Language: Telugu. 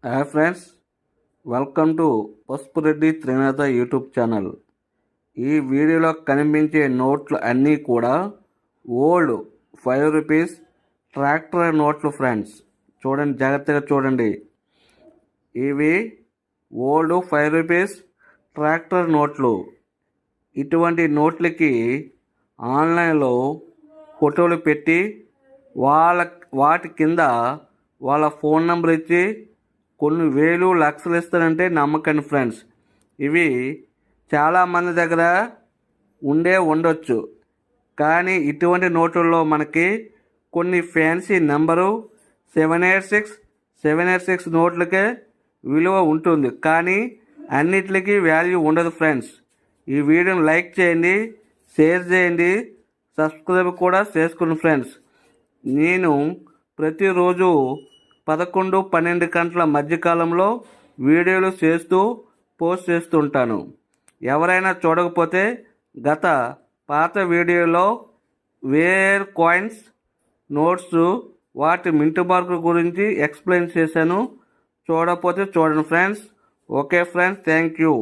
హాయ్ ఫ్రెండ్స్, వెల్కమ్ టు పసుపు రెడ్డి త్రినాథ యూట్యూబ్ ఛానల్. ఈ వీడియోలో కనిపించే నోట్లు అన్నీ కూడా ఓల్డ్ 5 రూపీస్ ట్రాక్టర్ నోట్లు ఫ్రెండ్స్. చూడండి, జాగ్రత్తగా చూడండి. ఇవి ఓల్డ్ 5 రూపీస్ ట్రాక్టర్ నోట్లు. ఇటువంటి నోట్లకి ఆన్లైన్లో ఫోటోలు పెట్టి వాటి కింద వాళ్ళ ఫోన్ నెంబర్ ఇచ్చి కొన్ని వేలు లక్షలు ఇస్తారంటే నమ్మకండి ఫ్రెండ్స్. ఇవి చాలామంది దగ్గర ఉండొచ్చు, కానీ ఇటువంటి నోట్లలో మనకి కొన్ని ఫ్యాన్సీ నెంబరు 786 నోట్లకే విలువ ఉంటుంది, కానీ అన్నిటికీ వాల్యూ ఉండదు ఫ్రెండ్స్. ఈ వీడియోని లైక్ చేయండి, షేర్ చేయండి, సబ్స్క్రైబ్ కూడా చేసుకోండి ఫ్రెండ్స్. నేను ప్రతిరోజు 11-12 గంటల మధ్యకాలంలో వీడియోలు పోస్ట్ చేస్తుంటాను. ఎవరైనా చూడకపోతే గత పాత వీడియోలో వేర్ కాయిన్స్ నోట్స్ వాటి మింట్ మార్కుల గురించి ఎక్స్ప్లెయిన్ చేశాను. చూడకపోతే చూడండి friends. Okay friends, thank you.